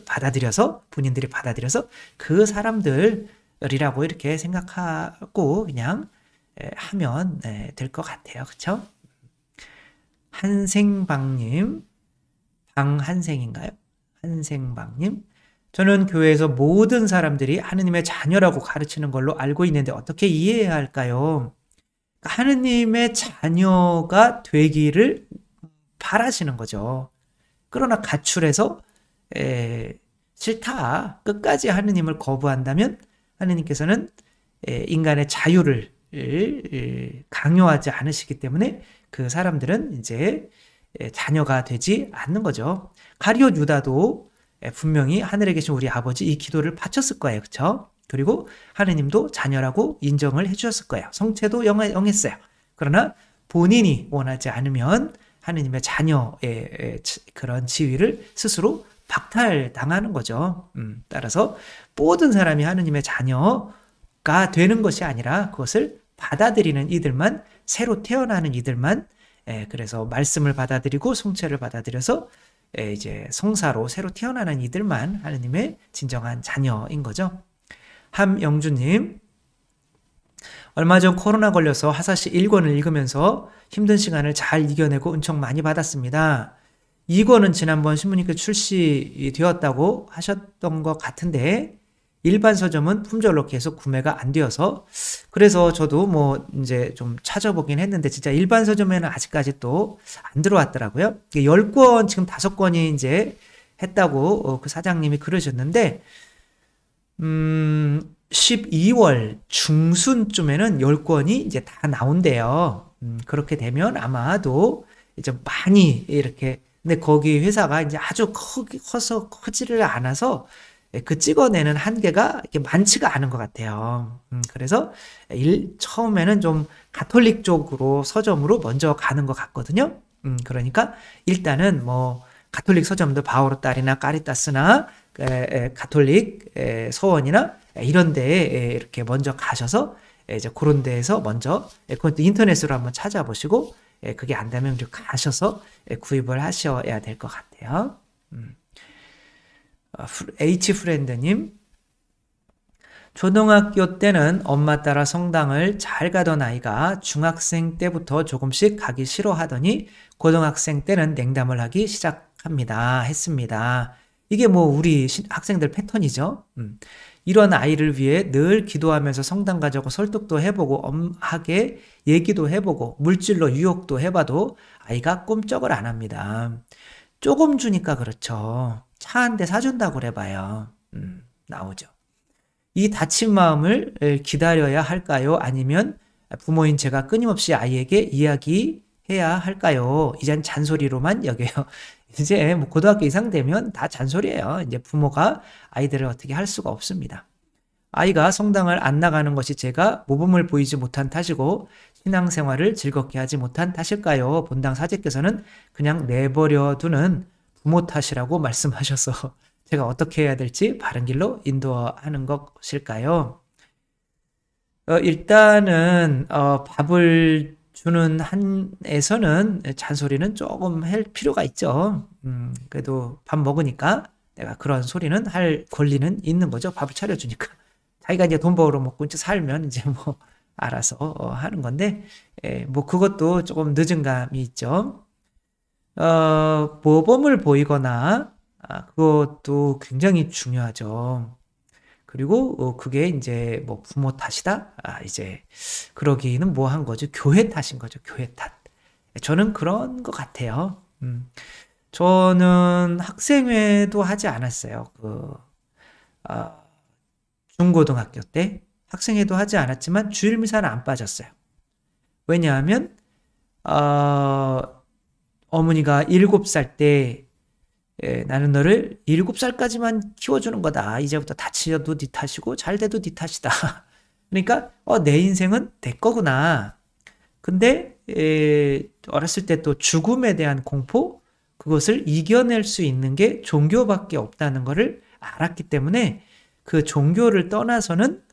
받아들여서, 본인들이 받아들여서 그 사람들이라고 이렇게 생각하고 그냥 하면 될 것 같아요. 그렇죠? 한생방님, 방한생인가요? 한생방님, 저는 교회에서 모든 사람들이 하느님의 자녀라고 가르치는 걸로 알고 있는데 어떻게 이해해야 할까요? 하느님의 자녀가 되기를 바라시는 거죠. 그러나 가출해서 싫다. 끝까지 하느님을 거부한다면 하느님께서는 인간의 자유를 강요하지 않으시기 때문에 그 사람들은 이제 자녀가 되지 않는 거죠. 가룟 유다도 분명히 하늘에 계신 우리 아버지 이 기도를 바쳤을 거예요. 그렇죠? 그리고 하느님도 자녀라고 인정을 해주셨을 거예요. 성체도 영했어요. 그러나 본인이 원하지 않으면 하느님의 자녀의 그런 지위를 스스로 박탈당하는 거죠. 따라서 모든 사람이 하느님의 자녀가 되는 것이 아니라 그것을 받아들이는 이들만, 새로 태어나는 이들만, 그래서 말씀을 받아들이고 성체를 받아들여서 이제 성사로 새로 태어나는 이들만 하느님의 진정한 자녀인 거죠. 함영주님, 얼마 전 코로나 걸려서 하사시 1권을 읽으면서 힘든 시간을 잘 이겨내고 은총 많이 받았습니다. 2권은 지난번 신부님께 출시되었다고 하셨던 것 같은데 일반 서점은 품절로 계속 구매가 안 되어서 그래서 저도 뭐 이제 좀 찾아보긴 했는데 진짜 일반 서점에는 아직까지 또 안 들어왔더라고요. 10권 지금 5권이 이제 했다고 그 사장님이 그러셨는데 12월 중순쯤에는 10권이 이제 다 나온대요. 그렇게 되면 아마도 이제 많이 이렇게 근데 거기 회사가 이제 아주 커서 커지를 않아서 그 찍어내는 한계가 이렇게 많지가 않은 것 같아요. 그래서 처음에는 좀 가톨릭 쪽으로 서점으로 먼저 가는 것 같거든요. 그러니까 일단은 뭐 가톨릭 서점들 바오르딸이나 까리따스나 가톨릭 서원이나 이런 데에 이렇게 먼저 가셔서 이제 그런 데에서 먼저 그것도 인터넷으로 한번 찾아보시고 그게 안 되면 가셔서 구입을 하셔야 될 것 같아요. H프렌드님, 초등학교 때는 엄마 따라 성당을 잘 가던 아이가 중학생 때부터 조금씩 가기 싫어하더니 고등학생 때는 냉담을 하기 했습니다. 이게 뭐 우리 학생들 패턴이죠. 이런 아이를 위해 늘 기도하면서 성당 가자고 설득도 해보고 엄하게 얘기도 해보고 물질로 유혹도 해봐도 아이가 꼼짝을 안 합니다. 조금 주니까 그렇죠. 차 한 대 사준다고 그래봐요. 나오죠. 이 다친 마음을 기다려야 할까요? 아니면 부모인 제가 끊임없이 아이에게 이야기해야 할까요? 이젠 잔소리로만 여겨요. 이제 뭐 고등학교 이상 되면 다 잔소리예요. 이제 부모가 아이들을 어떻게 할 수가 없습니다. 아이가 성당을 안 나가는 것이 제가 모범을 보이지 못한 탓이고 신앙생활을 즐겁게 하지 못한 탓일까요? 본당 사제께서는 그냥 내버려 두는 부모 탓이라고 말씀하셔서 제가 어떻게 해야 될지 바른 길로 인도하는 것일까요? 일단은 밥을 주는 한에서는 잔소리는 조금 할 필요가 있죠. 그래도 밥 먹으니까 내가 그런 소리는 할 권리는 있는 거죠. 밥을 차려주니까. 자기가 이제 돈 벌어 먹고 이제 살면 이제 뭐 알아서 하는 건데, 뭐 그것도 조금 늦은 감이 있죠. 모범을 보이거나, 그것도 굉장히 중요하죠. 그리고 그게 이제 뭐 부모 탓이다? 이제 그러기는 뭐 한 거죠. 교회 탓인 거죠. 교회 탓. 저는 그런 것 같아요. 저는 학생회도 하지 않았어요. 중고등학교 때 학생회도 하지 않았지만 주일미사는 안 빠졌어요. 왜냐하면 어머니가 7살 때 나는 너를 7살까지만 키워주는 거다. 이제부터 다치셔도 네 탓이고 잘 돼도 네 탓이다. 그러니까 내 인생은 내 거구나. 근데 어렸을 때 또 죽음에 대한 공포, 그것을 이겨낼 수 있는 게 종교밖에 없다는 것을 알았기 때문에 그 종교를 떠나서는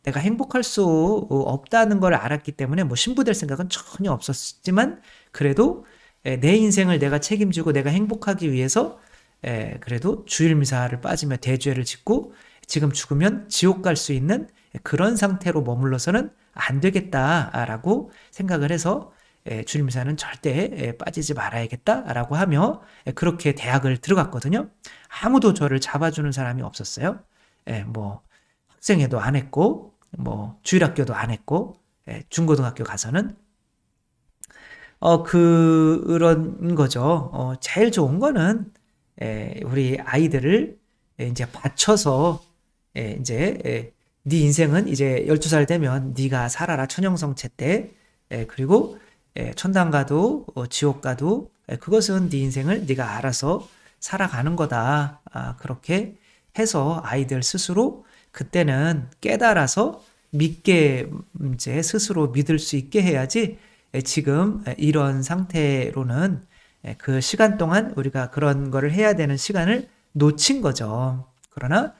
내가 행복할 수 없다는 걸 알았기 때문에 뭐 신부 될 생각은 전혀 없었지만 그래도 내 인생을 내가 책임지고 내가 행복하기 위해서 그래도 주일미사를 빠지며 대죄를 짓고 지금 죽으면 지옥 갈 수 있는 그런 상태로 머물러서는 안 되겠다라고 생각을 해서 주일미사는 절대 빠지지 말아야겠다라고 하며 그렇게 대학을 들어갔거든요. 아무도 저를 잡아주는 사람이 없었어요. 뭐 학생회도 안 했고 뭐 주일학교도 안 했고 중고등학교 가서는 그런 거죠. 제일 좋은 거는 우리 아이들을 이제 받쳐서 이제 네 인생은 이제 12살 되면 네가 살아라 천형성체 때 그리고 천당 가도 지옥 가도 그것은 네 인생을 네가 알아서 살아가는 거다. 그렇게 해서 아이들 스스로 그때는 깨달아서 믿게 이제 스스로 믿을 수 있게 해야지 지금 이런 상태로는 그 시간 동안 우리가 그런 거를 해야 되는 시간을 놓친 거죠. 그러나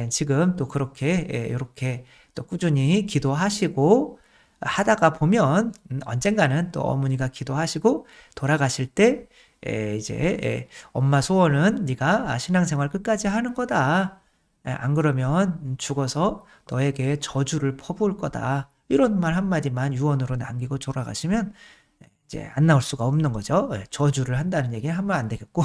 지금 또 그렇게 이렇게 또 꾸준히 기도하시고 하다가 보면 언젠가는 또 어머니가 기도하시고 돌아가실 때 이제 엄마 소원은 네가 신앙생활 끝까지 하는 거다. 안 그러면 죽어서 너에게 저주를 퍼부을 거다. 이런 말 한마디만 유언으로 남기고 돌아가시면 이제 안 나올 수가 없는 거죠. 저주를 한다는 얘기는 하면 안 되겠고.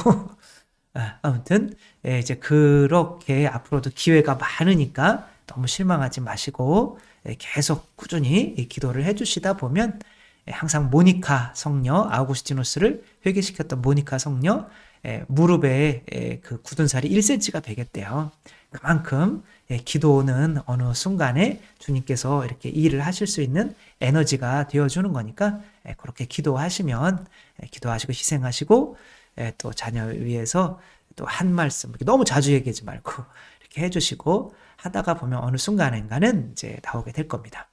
아무튼 이제 그렇게 앞으로도 기회가 많으니까 너무 실망하지 마시고 계속 꾸준히 기도를 해주시다 보면 항상 모니카 성녀 아우구스티누스를 회개시켰던 모니카 성녀 무릎에 그 굳은 살이 1cm가 배겼대요. 그만큼 기도는 어느 순간에 주님께서 이렇게 일을 하실 수 있는 에너지가 되어주는 거니까 그렇게 기도하시면 기도하시고 희생하시고 또 자녀 위해서 또 한 말씀 너무 자주 얘기하지 말고 이렇게 해주시고 하다가 보면 어느 순간인가는 이제 나오게 될 겁니다.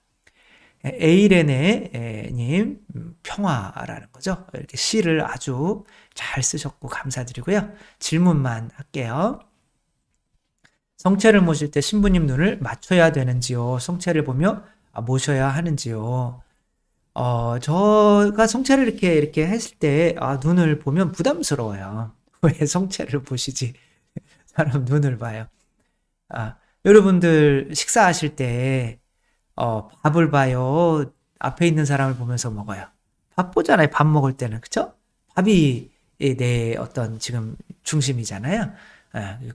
에이레네님 평화라는 거죠. 이렇게 시를 아주 잘 쓰셨고 감사드리고요. 질문만 할게요. 성체를 모실 때 신부님 눈을 맞춰야 되는지요? 성체를 보며 모셔야 하는지요? 제가 성체를 이렇게 했을 때 눈을 보면 부담스러워요. 왜 성체를 보시지? 사람 눈을 봐요. 여러분들 식사하실 때 밥을 봐요? 앞에 있는 사람을 보면서 먹어요? 밥 보잖아요. 밥 먹을 때는. 그쵸? 밥이 내 어떤 지금 중심이잖아요.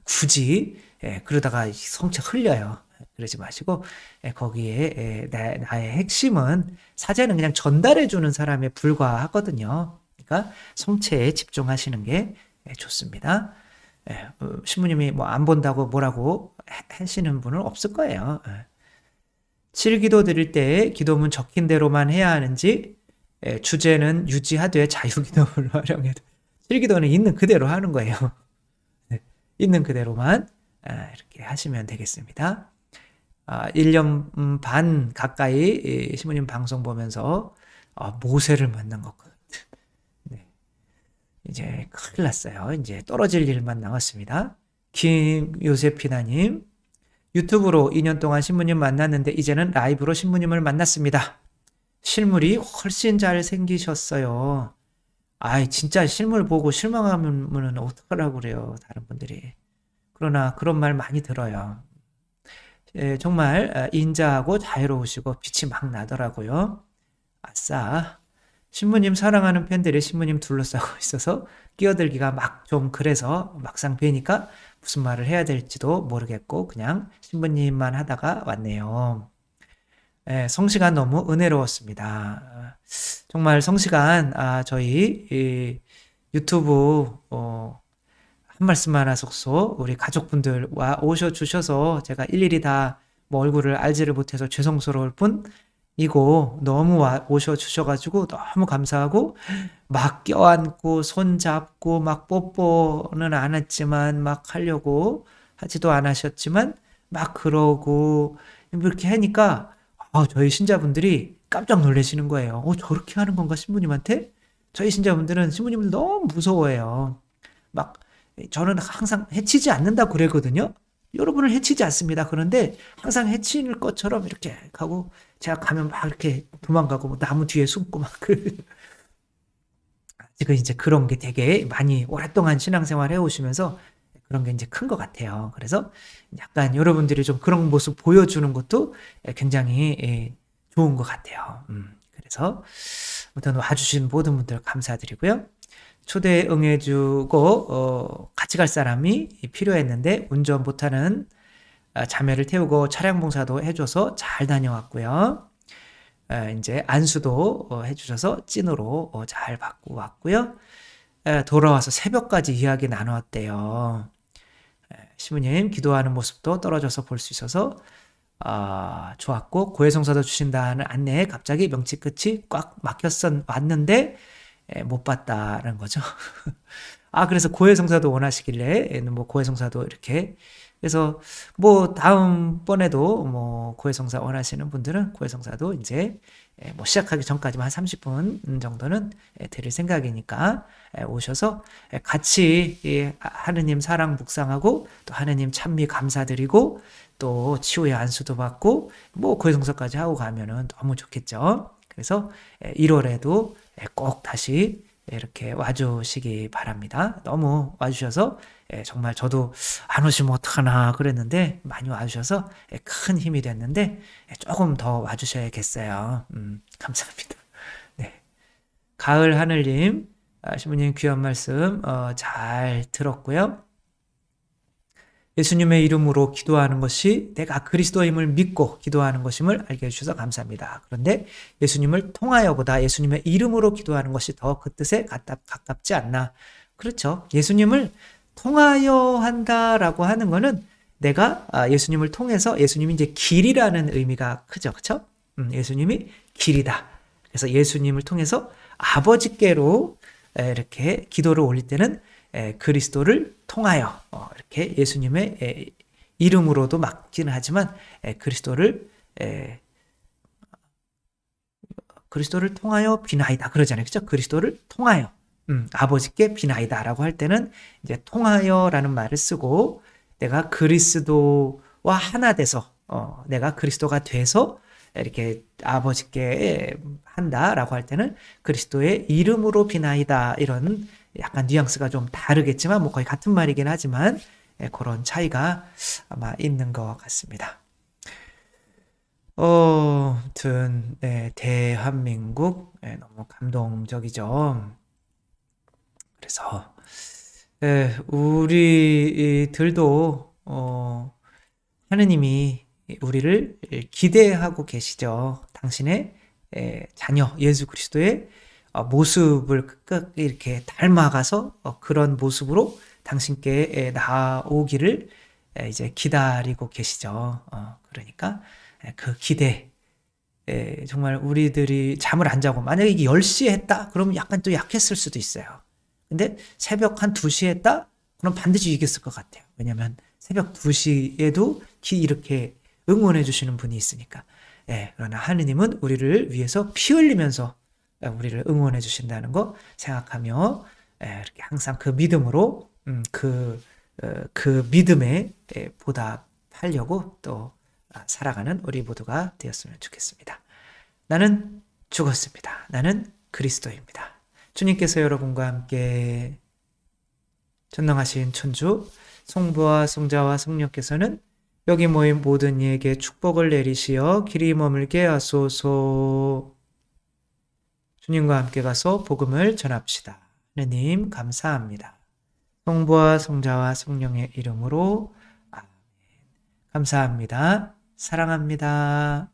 굳이 그러다가 성체 흘려요. 그러지 마시고 거기에 나의 핵심은 사제는 그냥 전달해주는 사람에 불과하거든요. 그러니까 성체에 집중하시는 게 좋습니다. 신부님이 뭐 안 본다고 뭐라고 하시는 분은 없을 거예요. 7기도 드릴 때 기도문 적힌 대로만 해야 하는지 주제는 유지하되 자유기도문을 활용해도 7기도는 있는 그대로 하는 거예요. 있는 그대로만 이렇게 하시면 되겠습니다. 1년 반 가까이 신부님 방송 보면서 모세를 만난 것 같은 이제 큰일 났어요. 이제 떨어질 일만 남았습니다. 김요세피나님 유튜브로 2년 동안 신부님 만났는데 이제는 라이브로 신부님을 만났습니다. 실물이 훨씬 잘 생기셨어요. 진짜 실물 보고 실망하면 어떡하라고 그래요. 다른 분들이. 그러나 그런 말 많이 들어요. 정말 인자하고 자유로우시고 빛이 막 나더라고요. 아싸. 신부님 사랑하는 팬들이 신부님 둘러싸고 있어서 끼어들기가 막 좀 그래서 막상 뵈니까 무슨 말을 해야 될지도 모르겠고 그냥 신부님만 하다가 왔네요. 성시간 너무 은혜로웠습니다. 정말 성시간 저희 유튜브 한 말씀만 하소서 우리 가족분들 오셔주셔서 제가 일일이 다 뭐 얼굴을 알지를 못해서 죄송스러울 뿐이고 너무 오셔주셔가지고 너무 감사하고 막 껴안고 손잡고 막 뽀뽀는 안 했지만 막 하려고 하지도 않으셨지만 막 그러고 이렇게 하니까 저희 신자분들이 깜짝 놀라시는 거예요. 저렇게 하는 건가 신부님한테? 저희 신자분들은 신부님을 너무 무서워해요. 막 저는 항상 해치지 않는다고 그러거든요. 여러분을 해치지 않습니다. 그런데 항상 해치는 것처럼 이렇게 하고 제가 가면 막 이렇게 도망가고 뭐 나무 뒤에 숨고 막 지금 이제 그런 게 되게 많이 오랫동안 신앙생활 해오시면서 그런 게 이제 큰 것 같아요. 그래서 약간 여러분들이 좀 그런 모습 보여주는 것도 굉장히 좋은 것 같아요. 그래서 아무튼 와주신 모든 분들 감사드리고요. 초대 응해주고 같이 갈 사람이 필요했는데 운전 못하는 자매를 태우고 차량 봉사도 해줘서 잘 다녀왔고요. 이제 안수도 해주셔서 찐으로 잘 받고 왔고요. 돌아와서 새벽까지 이야기 나누었대요. 시부님 기도하는 모습도 떨어져서 볼 수 있어서 좋았고, 고해성사도 주신다는 안내에 갑자기 명치 끝이 꽉 막혔어 왔는데 못 봤다는 거죠. 그래서 고해성사도 원하시길래 뭐 고해성사도 이렇게, 그래서 뭐 다음번에도 뭐 고해성사 원하시는 분들은 고해성사도 이제 뭐 시작하기 전까지만 한 30분 정도는 드릴 생각이니까 오셔서 같이 하느님 사랑 묵상하고 또 하느님 찬미 감사드리고 또 치유의 안수도 받고 뭐 고해성사까지 하고 가면은 너무 좋겠죠. 그래서 1월에도 꼭 다시 이렇게 와주시기 바랍니다. 너무 와주셔서 정말 저도 안 오시면 어떡하나 그랬는데 많이 와주셔서 큰 힘이 됐는데 조금 더 와주셔야겠어요. 감사합니다. 네. 가을 하늘님, 신부님 귀한 말씀 잘 들었고요. 예수님의 이름으로 기도하는 것이 내가 그리스도임을 믿고 기도하는 것임을 알게 해주셔서 감사합니다. 그런데 예수님을 통하여보다 예수님의 이름으로 기도하는 것이 더 그 뜻에 가깝지 않나. 그렇죠. 예수님을 통하여 한다라고 하는 거는 내가 예수님을 통해서, 예수님이 이제 길이라는 의미가 크죠. 그렇죠? 예수님이 길이다. 그래서 예수님을 통해서 아버지께로 이렇게 기도를 올릴 때는 그리스도를 통하여 이렇게 예수님의 이름으로도 맞기는 하지만 그리스도를 통하여 비나이다 그러잖아요. 그렇죠? 그리스도를 통하여 아버지께 비나이다라고 할 때는 이제 통하여라는 말을 쓰고, 내가 그리스도와 하나 돼서 내가 그리스도가 돼서 이렇게 아버지께 한다라고 할 때는 그리스도의 이름으로 비나이다, 이런 약간 뉘앙스가 좀 다르겠지만 뭐 거의 같은 말이긴 하지만 그런 차이가 아마 있는 것 같습니다. 아무튼 대한민국 너무 감동적이죠. 그래서 우리들도 하느님이 우리를 기대하고 계시죠. 당신의 자녀 예수 그리스도의 모습을 끝까지 이렇게 닮아가서 그런 모습으로 당신께 나오기를 이제 기다리고 계시죠. 그러니까 그 기대, 정말 우리들이 잠을 안 자고 만약에 이게 10시에 했다 그러면 약간 또 약했을 수도 있어요. 근데 새벽 한 2시에 했다 그럼 반드시 이겼을 것 같아요. 왜냐면 새벽 2시에도 이렇게 응원해 주시는 분이 있으니까. 그러나 하느님은 우리를 위해서 피 흘리면서 우리를 응원해 주신다는 거 생각하며 이렇게 항상 그 믿음으로 그 믿음에 보답하려고 또 살아가는 우리 모두가 되었으면 좋겠습니다. 나는 죽었습니다. 나는 그리스도입니다. 주님께서 여러분과 함께 전능하신 천주 성부와 성자와 성령께서는 여기 모인 모든 이에게 축복을 내리시어 길이 머물게 하소서. 주님과 함께 가서 복음을 전합시다. 하느님 감사합니다. 성부와 성자와 성령의 이름으로 아멘. 감사합니다. 사랑합니다.